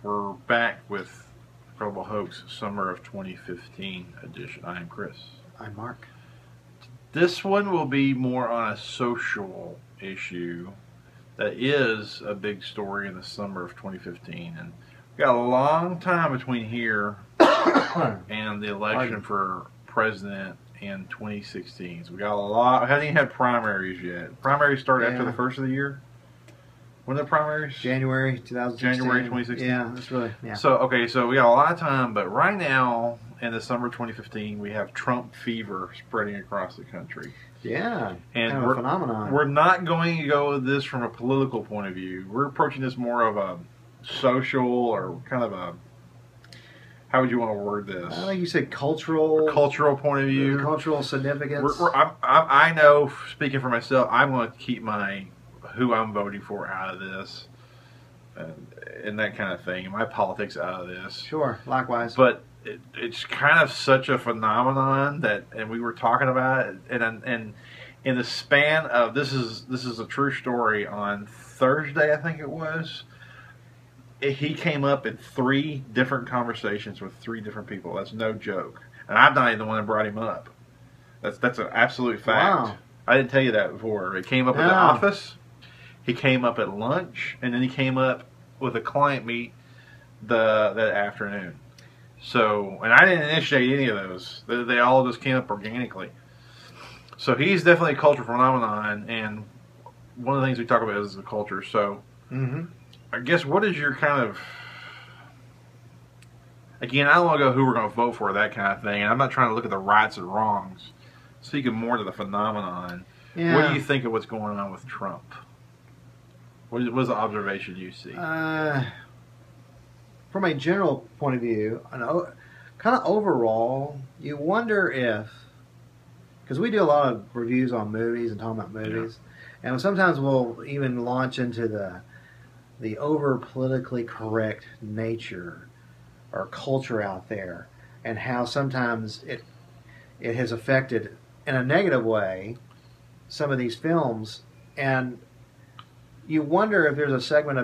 We're back with Incredible Hokes Summer of 2015 edition. I am Chris. I'm Mark. This one will be more on a social issue that is a big story in the summer of 2015. And we got a long time between here and the election for president in 2016. So we got a lot. We haven't even had primaries yet. Primaries start after the first of the year. When are the primaries? January 2016. January 2016. Yeah, that's really, yeah. So, okay, so we got a lot of time, but right now, in the summer of 2015, we have Trump fever spreading across the country. Yeah, and kind of a phenomenon. We're not going to go with this from a political point of view. We're approaching this more of a social or kind of a, how would you want to word this? I think you said cultural. A cultural point of view. Cultural significance. I know, speaking for myself, I'm going to keep my who I'm voting for out of this, and that kind of thing, my politics out of this. Sure, likewise. But it's kind of such a phenomenon that, and we were talking about it, and in the span of this is a true story. On Thursday, I think it was, he came up in 3 different conversations with 3 different people. That's no joke, and I'm not even the one that brought him up. That's an absolute fact. Wow. I didn't tell you that before. It came up in the office. He came up at lunch, and then he came up with a client meet that afternoon. So, and I didn't initiate any of those. They all just came up organically. So he's definitely a cultural phenomenon, and one of the things we talk about is the culture. So, I guess what is your kind of, again, I don't want to go who we're going to vote for, that kind of thing, and I'm not trying to look at the rights and wrongs. Speaking more to the phenomenon, what do you think of what's going on with Trump? What is the observation you see? From a general point of view, kind of overall, you wonder if, because we do a lot of reviews on movies and talking about movies, and sometimes we'll even launch into the over politically correct nature or culture out there, and how sometimes it has affected in a negative way some of these films, and you wonder if there's a segment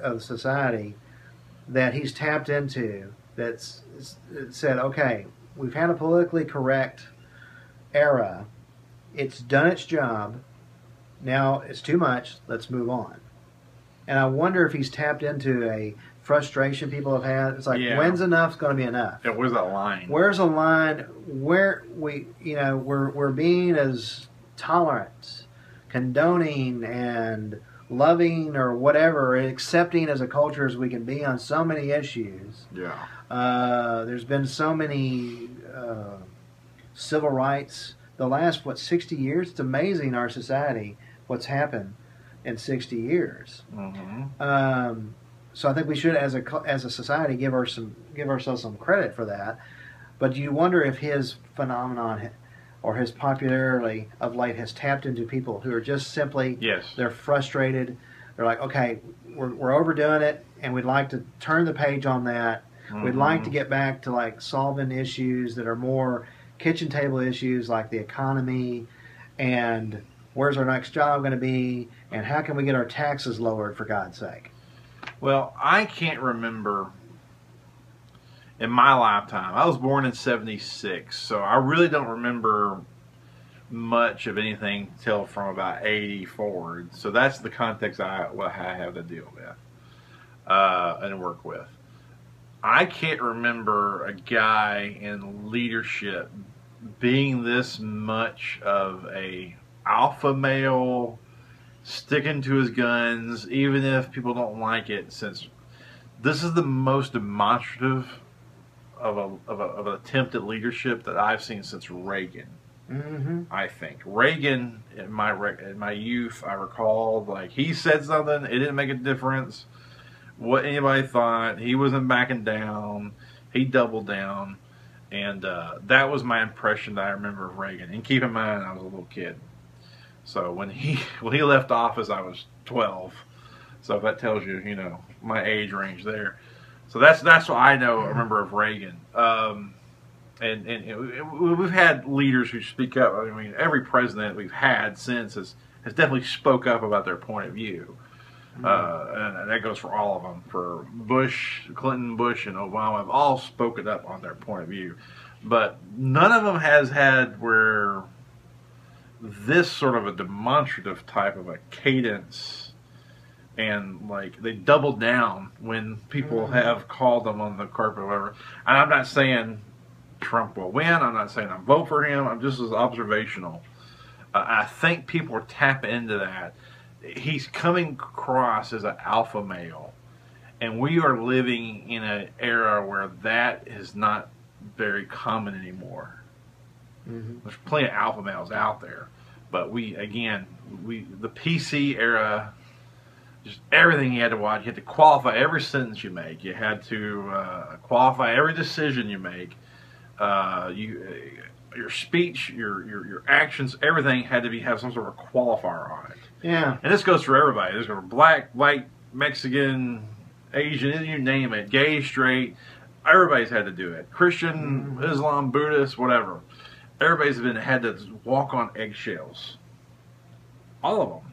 of society that he's tapped into that's said, okay, we've had a politically correct era, it's done its job, now it's too much, let's move on. And I wonder if he's tapped into a frustration people have had. It's like, when's enough going to be enough? Yeah, where's that line? Where's the line where we're being as tolerant, condoning, and loving or whatever, accepting as a culture as we can be on so many issues. Yeah. There's been so many civil rights. The last, 60 years? It's amazing our society, what's happened in 60 years. So I think we should, as a society, give ourselves some credit for that. But you wonder if his phenomenon or his popularity of late has tapped into people who are just simply, they're frustrated. They're like, okay, we're overdoing it, and we'd like to turn the page on that. We'd like to get back to like solving issues that are more kitchen table issues, like the economy, and where's our next job going to be, and how can we get our taxes lowered, for God's sake. Well, I can't remember in my lifetime. I was born in '76, so I really don't remember much of anything till from about '80 forward. So that's the context I have to deal with and work with. I can't remember a guy in leadership being this much of a alpha male, sticking to his guns, even if people don't like it, since this is the most demonstrative of an attempt at leadership that I've seen since Reagan. I think Reagan, in my youth, I recall, like, he said something, it didn't make a difference what anybody thought. He wasn't backing down. He doubled down, and that was my impression that I remember of Reagan. And keep in mind, I was a little kid. So when he left office, I was 12. So if that tells you, my age range there. So that's what I remember of Reagan. And we've had leaders who speak up. I mean, every president we've had since has definitely spoke up about their point of view. And that goes for all of them. For Bush, Clinton, Bush, and Obama have all spoken up on their point of view. But none of them has had where this sort of a demonstrative type of a cadence, and like they doubled down when people have called them on the carpet or whatever. And I'm not saying Trump will win. I'm not saying I vote for him. I'm just as observational. I think people are tapping into that. He's coming across as an alpha male, and we are living in an era where that is not very common anymore. There's plenty of alpha males out there, but the PC era, just everything you had to watch. You had to qualify every sentence you make. You had to qualify every decision you make. Your speech, your actions, everything had to have some sort of qualifier on it. Yeah. And this goes for everybody. This goes for black, white, Mexican, Asian, you name it, gay, straight. Everybody's had to do it. Christian, Islam, Buddhist, whatever. Everybody's had to walk on eggshells. All of them.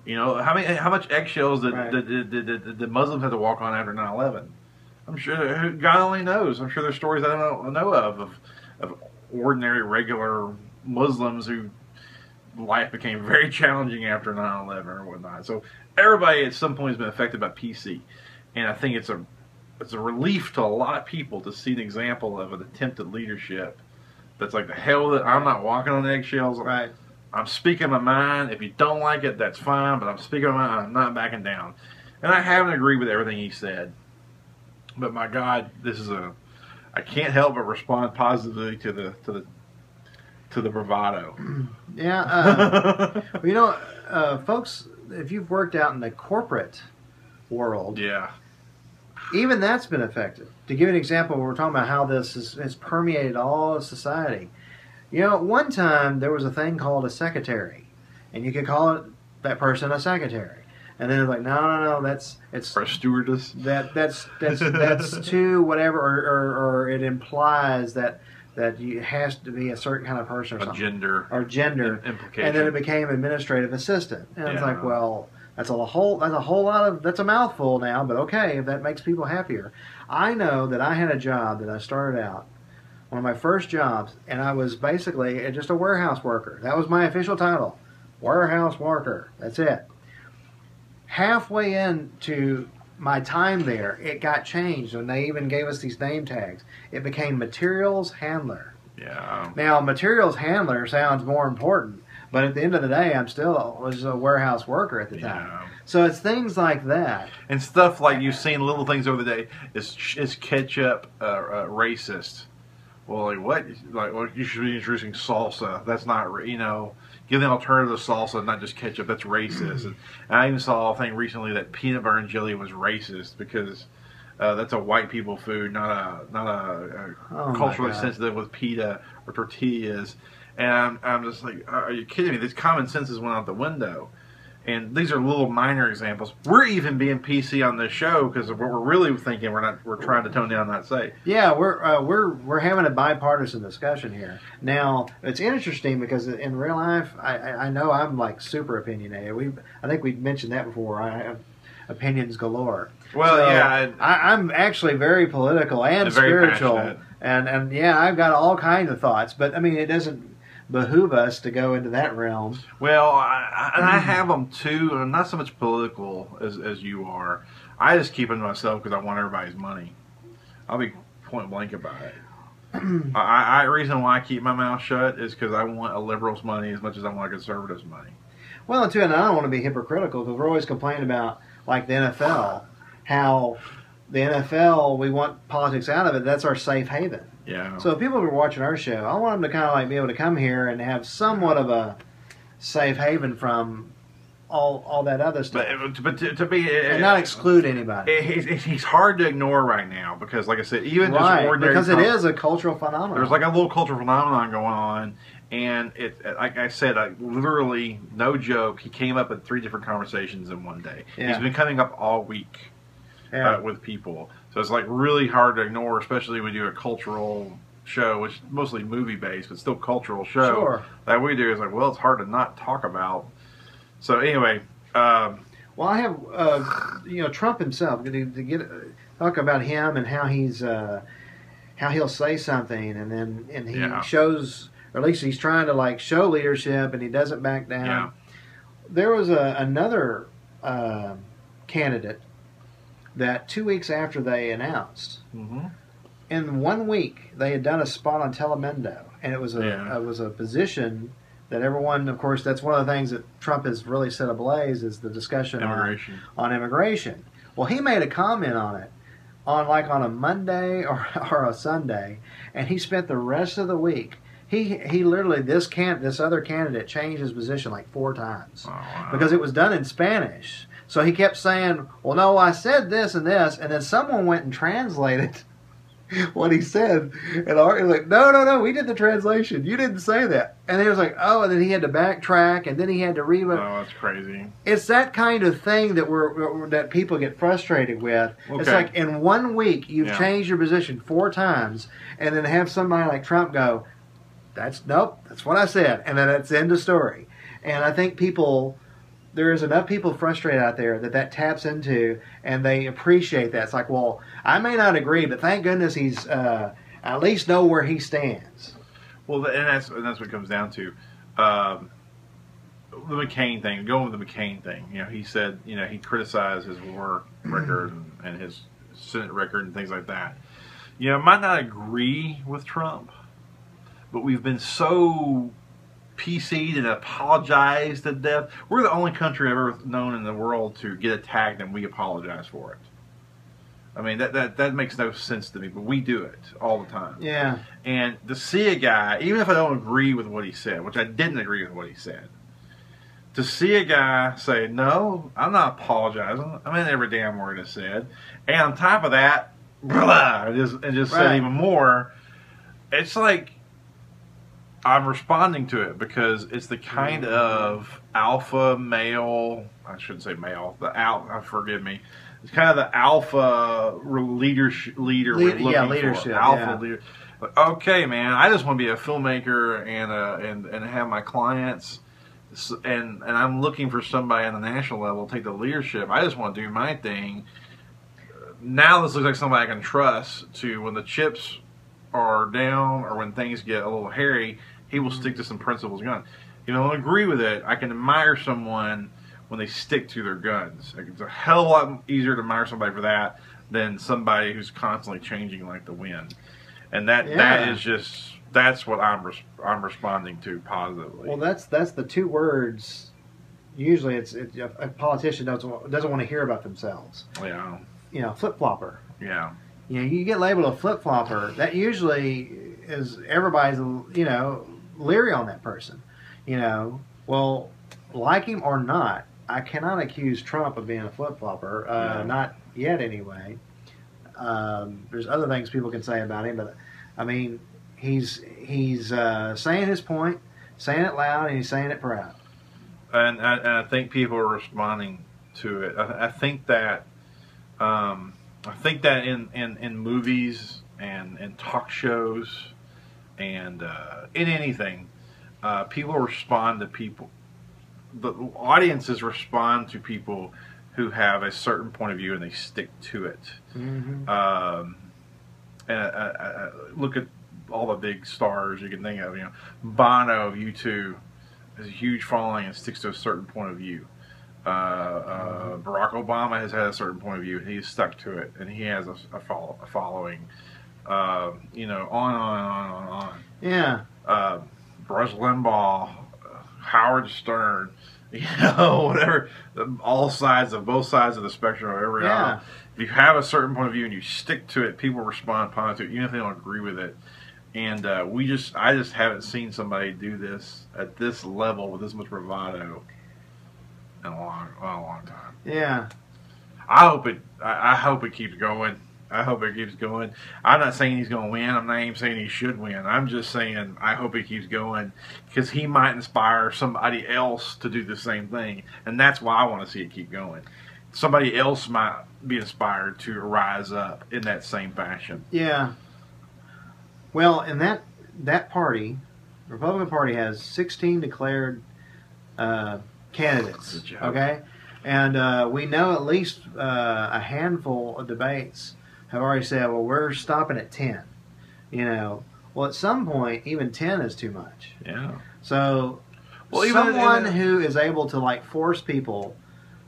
You know, how much eggshells did the Muslims have to walk on after 9/11? I'm sure God only knows. I'm sure there's stories I don't know of ordinary, regular Muslims who life became very challenging after 9/11 or whatnot. So everybody at some point has been affected by PC, and I think it's a relief to a lot of people to see an example of an attempt at leadership that's like, the hell that I'm not walking on eggshells. Right. I'm speaking my mind. If you don't like it, that's fine, but I'm speaking my mind. I'm not backing down. And I haven't agreed with everything he said, but my God, I can't help but respond positively to the bravado. Yeah. You know, folks, if you've worked out in the corporate world, yeah, even that's been affected. To give an example, we're talking about how this has permeated all of society. You know, at one time there was a thing called a secretary, and you could call that person a secretary. And then it's like, no, it's for a stewardess. That's too whatever, or it implies that you has to be a certain kind of person or something. Gender implication. And then it became administrative assistant, and it's like, well, that's a whole lot of, that's a mouthful now, but okay, if that makes people happier. I know that I had a job that I started out, one of my first jobs, and I was basically just a warehouse worker. That was my official title, warehouse worker. That's it. Halfway into my time there, it got changed, and they even gave us these name tags. It became materials handler. Yeah. Now, materials handler sounds more important, but at the end of the day, was a warehouse worker at the time. Yeah. So it's things like that, and stuff like you've seen little things over the day. Is ketchup racist? Well, like what? Like, well, you should be introducing salsa. That's not, give them alternative salsa, not just ketchup. That's racist. And I even saw a thing recently that peanut butter and jelly was racist because that's a white people food, not a culturally sensitive with pita or tortillas. And I'm just like, are you kidding me? This common sense has went out the window. And these are little minor examples. We're even being PC on this show because of what we're really thinking. We're trying to tone down, not say. Yeah, we're having a bipartisan discussion here. Now, it's interesting because in real life, I know I'm like super opinionated. I think we mentioned that before. I have opinions galore. Well, so yeah, I'm actually very political and spiritual, passionate. and yeah, I've got all kinds of thoughts. But I mean, it doesn't behoove us to go into that realm. Well, I have them too, and not so much political as you are. I just keep them to myself because I want everybody's money. I'll be point blank about it. The reason why I keep my mouth shut is because I want a liberal's money as much as I want a conservative's money. Well, and I don't want to be hypocritical because we're always complaining about, like, the NFL, how the NFL, we want politics out of it. That's our safe haven. Yeah. So if people are watching our show, I want them to kind of like be able to come here and have somewhat of a safe haven from all that other stuff. But to be and not exclude anybody. He's hard to ignore right now because, like I said, even just ordinary, because it is a cultural phenomenon. There's like a little cultural phenomenon going on, and like I said, literally no joke. He came up with 3 different conversations in one day. Yeah. He's been coming up all week with people. So it's like really hard to ignore, especially when you do a cultural show, which is mostly movie based, but still cultural show. Sure. That we do is like, well, it's hard to not talk about. So anyway, well, Well, I have, Trump himself to get talk about him and how how he'll say something and he shows, or at least he's trying to like show leadership and he doesn't back down. Yeah. There was another candidate that 2 weeks after they announced, in 1 week they had done a spot on Telemundo, and it was a position that everyone, of course, that's one of the things that Trump has really set ablaze is the discussion on immigration. Well, he made a comment on it on a Monday or a Sunday, and he spent the rest of the week. He literally this other candidate changed his position like 4 times because it was done in Spanish. So he kept saying, "Well, no, I said this and this," and then someone went and translated what he said, and Art was like, no, we did the translation. You didn't say that. And he was like, oh, and then he had to backtrack, and then he had to Oh, that's crazy. It's that kind of thing that people get frustrated with. Okay. It's like in 1 week you've changed your position 4 times, and then have somebody like Trump go, that's what I said, and then that's the end of story. And I think there is enough people frustrated out there that taps into, and they appreciate that. It's like, well, I may not agree, but thank goodness he's at least know where he stands. Well, and that's what it comes down to. The McCain thing, going with the McCain thing. He said, he criticized his war record and his Senate record and things like that. I might not agree with Trump, but we've been so PC'd and apologized to death. We're the only country I've ever known in the world to get attacked and we apologize for it. I mean, that makes no sense to me, but we do it all the time. Yeah. And to see a guy, even if I don't agree with what he said, which I didn't agree with what he said, to see a guy say, no, I'm not apologizing. I mean every damn word I said. And on top of that, blah, and just said even more. It's like, I'm responding to it because it's the kind of alpha male, I shouldn't say male, forgive me. It's kind of the alpha leader we're looking for. Alpha leader. Okay, man, I just want to be a filmmaker and have my clients, and I'm looking for somebody on the national level to take the leadership. I just want to do my thing. Now this looks like somebody I can trust to, when the chips are down or when things get a little hairy, he will stick to some principles guns. I don't agree with it. I can admire someone when they stick to their guns. It's a hell of a lot easier to admire somebody for that than somebody who's constantly changing like the wind. And that is just, that's what I'm responding to positively. Well, that's the 2 words. Usually it's a politician doesn't want to hear about themselves. Yeah. Flip-flopper. Yeah. You get labeled a flip-flopper, that usually is everybody's, leery on that person. Well, like him or not, I cannot accuse Trump of being a flip-flopper, not yet anyway. There's other things people can say about him, but I mean, he's saying his point, saying it loud, and he's saying it proud. And I think people are responding to it. I think that in movies and talk shows and in anything, people respond to people. The audiences respond to people who have a certain point of view and they stick to it. Mm-hmm. And I look at all the big stars you can think of. Bono of U2 has a huge following and sticks to a certain point of view. Barack Obama has had a certain point of view and he's stuck to it, and he has a following. On and on. Yeah. Rush Limbaugh, Howard Stern, whatever. Both sides of the spectrum, or every aisle. If you have a certain point of view and you stick to it, people respond positively, even if they don't agree with it. And I just haven't seen somebody do this at this level with this much bravado in a long time. Yeah. I hope it keeps going. I hope it keeps going. I'm not saying he's going to win. I'm not even saying he should win. I'm just saying I hope it keeps going because he might inspire somebody else to do the same thing. And that's why I want to see it keep going. Somebody else might be inspired to rise up in that same fashion. Yeah. Well, and that party, the Republican Party, has 16 declared candidates. Okay? And we know at least a handful of debates have already said, well, we're stopping at 10. You know, well, at some point, even 10 is too much. Yeah. So, well, someone who is able to like force people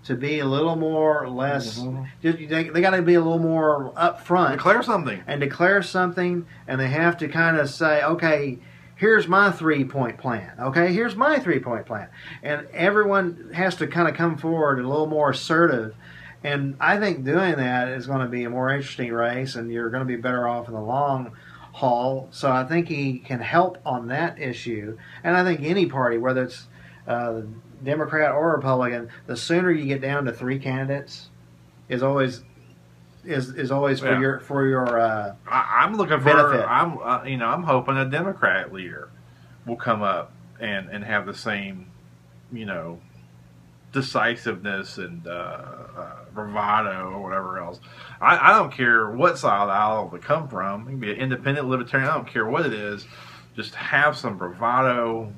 to be a little more or less, just they got to be a little more upfront. Declare something. And declare something, and they have to kind of say, okay, here's my 3-point plan. Okay, here's my 3-point plan. And everyone has to kind of come forward a little more assertive. And I think doing that is going to be a more interesting race, and you're going to be better off in the long haul. So I think he can help on that issue. And I think any party, whether it's Democrat or Republican, the sooner you get down to 3 candidates is always for your I'm looking benefit. for I'm hoping a Democrat leader will come up and have the same decisiveness and bravado or whatever else. I don't care what side of the aisle they come from. It can be an independent libertarian. I don't care what it is. Just have some bravado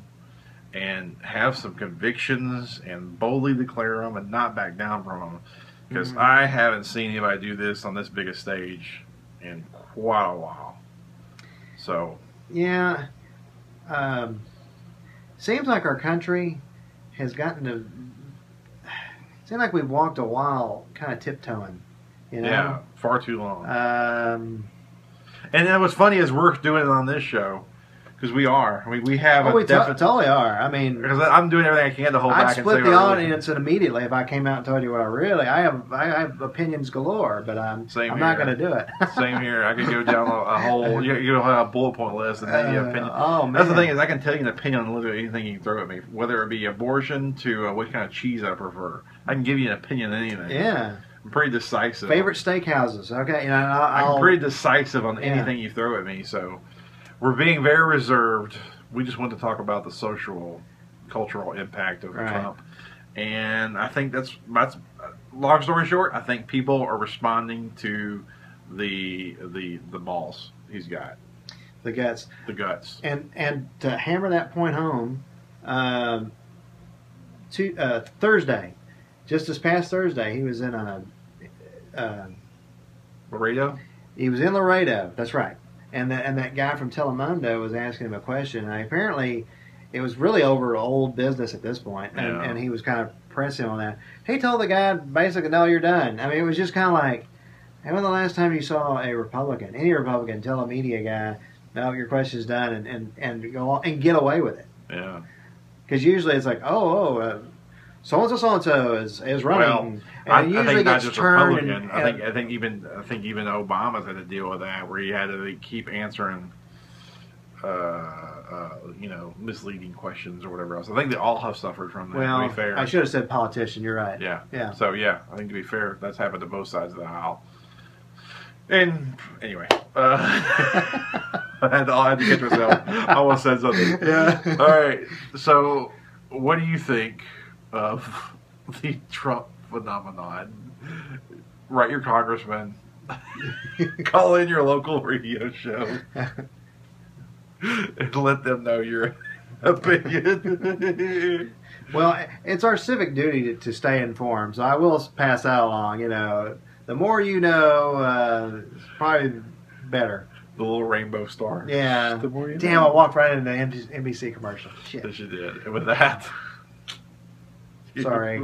and have some convictions and boldly declare them and not back down from them. Because I haven't seen anybody do this on this big a stage in quite a while. So yeah, seems like our country has gotten to. Seems like we've walked a while, kind of tiptoeing. Yeah, far too long. Um, and then what's funny is we're doing it on this show. Because we are. I mean, we have we totally are. I mean, because I'm doing everything I can to hold back and say I'd split the audience immediately if I came out and told you what I have opinions galore, but I'm not going to do it. Same here. I could go down a whole have a bullet point list and then you have opinion. Oh man, that's the thing is I can tell you an opinion on literally anything you throw at me, whether it be abortion to what kind of cheese I prefer. I can give you an opinion on anything. Yeah. I'm pretty decisive. Favorite steakhouses. Okay, I'm pretty decisive on anything you throw at me. So. We're being very reserved. We just want to talk about the social, cultural impact of Trump, and I think that's long story short. I think people are responding to the balls he's got, the guts, and to hammer that point home, Thursday, just this past Thursday, he was in Laredo. He was in Laredo. That's right. And that guy from Telemundo was asking him a question. And apparently, it was really over old business at this point, and he was kind of pressing on that. He told the guy basically, "No, you're done." I mean, it was just kind of like, "Hey, when the last time you saw a Republican, any Republican, tell a media guy, no, your question's done, and go on and get away with it?" Yeah. Because usually it's like, so and so is running. Well, and it usually gets turned. Republican. I think even Obama's had to deal with that, where he had to keep answering, misleading questions or whatever else. I think they all have suffered from that. Well, to be fair, I should have said politician. You're right. Yeah. So I think to be fair, that's happened to both sides of the aisle. And anyway, I had to catch myself. I almost said something. Yeah. All right. So, what do you think of the Trump phenomenon? Write your congressman. Call in your local radio show and let them know your opinion. Well, it's our civic duty to stay informed, so I will pass that along. The more you know, it's probably better. The little rainbow star. Yeah. The more you Damn, know. I walked right into the NBC commercial. Shit. Yes, you did. And with that... Sorry.